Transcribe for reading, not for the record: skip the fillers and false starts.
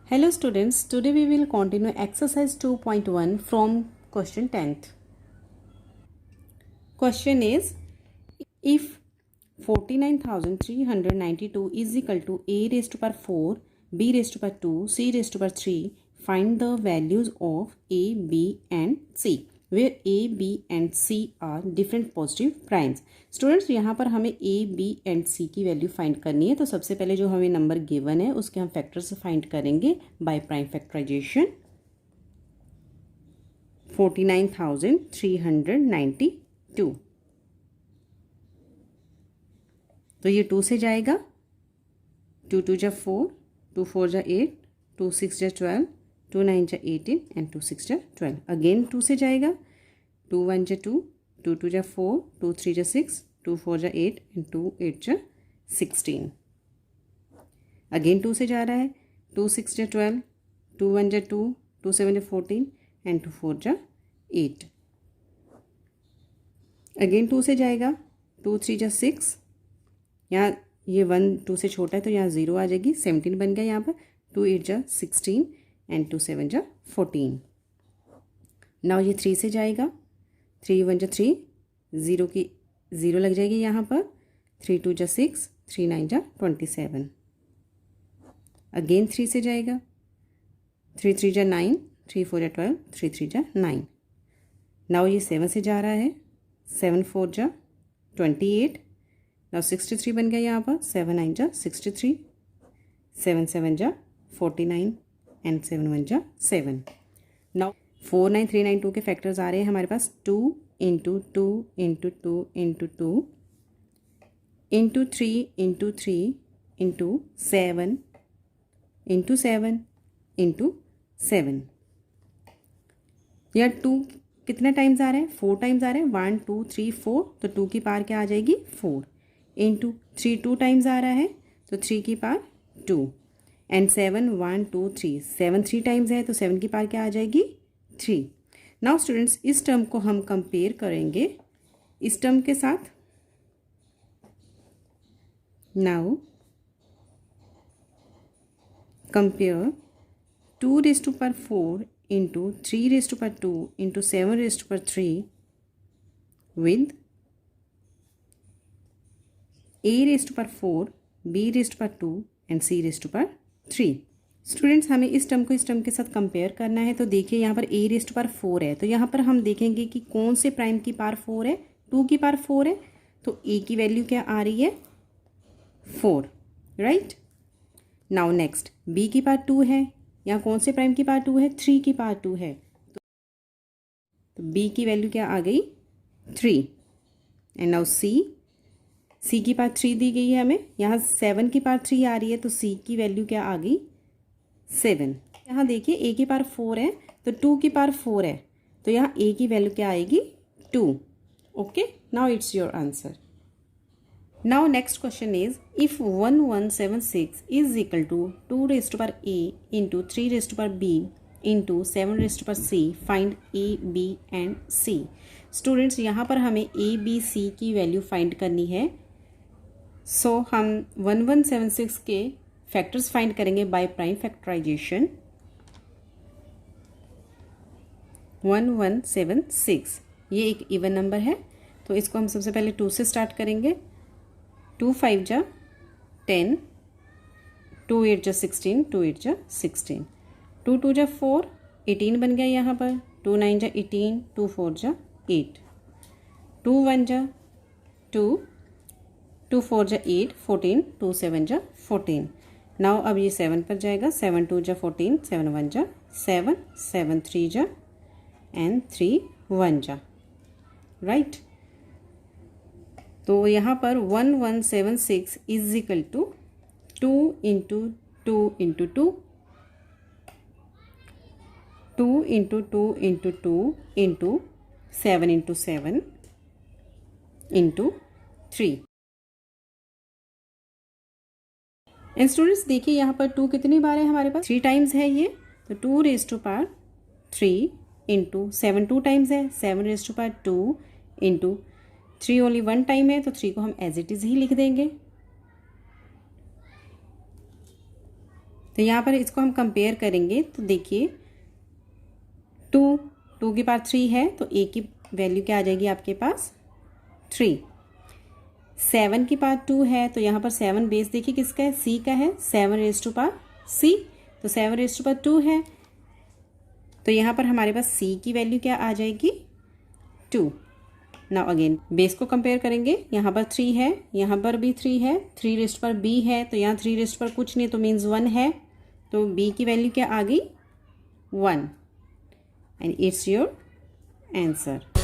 Hello students, today we will continue exercise 2.1 from question 10th. Question is, if 49,392 is equal to a raised to power 4, b raised to power 2, c raised to power 3, find the values of a, b and c, where a, b and c are different positive primes. Students यहाँ पर हमें a, b and c की value find करनी है। तो सबसे पहले जो हमें नंबर गिवन है उसके हम फैक्टर्स फाइंड करेंगे बाय प्राइम फैक्टराइजेशन। 49,392, तो ये 2 से जाएगा, 2 2 जा 4, 2 4 जा 8, 2 6 जा 12, 2 9 जा 18 एंड 2 6 जा 12। अगेन 2 से जाएगा, 2 1 जा 2, 2 2 जा 4, 2 3 जा 6, 2 4 जा 8 एंड 2 8 जा 16। अगेन 2 से जा रहा है, 2 6 जा 12, 2 1 जा 2, 2 7 जा 14 एंड 2 4 जा 8। अगेन 2 से जाएगा, 2 3 जा 6, यहाँ ये 1 2 से छोटा है तो यहाँ 0 आ जाएगी, 17 बन गया यहाँ पर। 2 8 जा 16 एंड 2 7 जा 14। नाउ ये 3 से जाएगा, 3 1 जा 3, 0 की 0 लग जाएगी यहाँ पर। 3 2 जा 6, 3 9 जा 27। अगेन 3 से जाएगा, 3 3 जा 9, 3 4 जा 12, 3 3 जा 9। नाउ ये 7 से जा रहा है, 7 4 जा 28। नाउ 63 बन गया यहाँ पर, 7 9 जा 63, 7 7 जा 49 एंड 7 1 जा 7। नाउ 4 9 3 9 2 के फैक्टर्स आ रहे हैं हमारे पास, 2 into 2 into 2 into 2 into 3 into 3 into 7 into 7 into 7। यह 2 कितने टाइम्स आ रहे हैं? 4 टाइम्स आ रहे हैं, 1 2 3 4, तो 2 की पावर क्या आ जाएगी? 4 इंटू 3 2 टाइम्स आ रहा है तो 3 की पावर 2 एंड 7 1 2 3, 7 3 टाइम्स है तो 7 की पावर क्या आ जाएगी? 3। नाउ स्टूडेंट्स इस टर्म को हम कंपेयर करेंगे इस टर्म के साथ। Now compare 2 raise to power 4 into 3 raise to power 2 into 7 raise to power 3 विद a raise to power 4, b raise to power 2 and c raise to power 3। Students हमें इस टर्म को इस टर्म के साथ कंपेयर करना है। तो देखिए यहाँ पर a रेज़ टू पावर 4 है, तो यहाँ पर हम देखेंगे कि कौन से प्राइम की पावर 4 है? 2 की पावर 4 है, तो a की वैल्यू क्या आ रही है? 4, राइट। नाउ नेक्स्ट b की पावर 2 है, यहाँ कौन से प्राइम की पावर 2 है? 3 की पावर 2 है, तो b की वैल्यू क्या आ गई? 3। एंड नाउ c की पावर 3 दी गई है हमें, यहाँ 7 की पावर 3 आ रही है तो c की वैल्यू क्या आ गई? 7। यहाँ देखिए a की पावर 4 है तो 2 की पावर 4 है, तो यहाँ a की वैल्यू क्या आएगी? 2। Okay, now it's your answer. Now next question is, if 1176 is equal to 2 raise to power a into 3 raise to power b into 7 raise to power c, find a b and c। Students यहाँ पर हमें a b c की value find करनी है। So हम 1176 के factors find करेंगे by prime factorization. 1176 ये एक इवन नंबर है, तो इसको हम सबसे पहले 2 से स्टार्ट करेंगे। 2 5 जा 10, 2 8 जा 16, 2 8 जा 16, 2 2 जा 4, 18 बन गया यहाँ पर। 2 9 जा 18, 2 4 जा 8, 2 1 जा 2, 2 4 जा 8, 14, 2 7 जा 14। नाउ अब ये 7 पर जाएगा, 7 2 जा 14, 7 1 जा 7, 7 3 जा एंड 3 1 जा, राइट। तो यहाँ पर 1176 is equal to 2 into 2 into 2, 2 into 2 into 2 into 7 into 7 into 3। And students देखिए यहाँ पर 2 कितनी बार है हमारे पास? 3 टाइम्स है ये, तो 2 raise to power 3 into 7 2 times है, 7 raise to power 2 into 3 only 1 time है, तो 3 को हम एज इट इज़ ही लिख देंगे। तो यहाँ पर इसको हम कंपेयर करेंगे तो देखिए 2 के पास 3 है तो a की वैल्यू क्या आ जाएगी आपके पास 3। 7 के पास 2 है तो यहाँ पर 7 बेस देखिए किसका है, c का है, 7 रेज़ टू पावर c, तो 7 रेज़ टू पावर 2 है तो यहाँ पर हमारे पास c की वैल्यू क्या आ जाएगी 2। नाउ अगेन बेस को कंपेयर करेंगे, यहाँ पर 3 है, यहाँ पर भी 3 है, 3 रेज़ टू पावर b है तो यहाँ 3 रेज़ टू पावर कुछ नहीं तो मीन्स 1 है, तो b की वैल्यू क्या आ गई 1 एंड इट्स योर आंसर।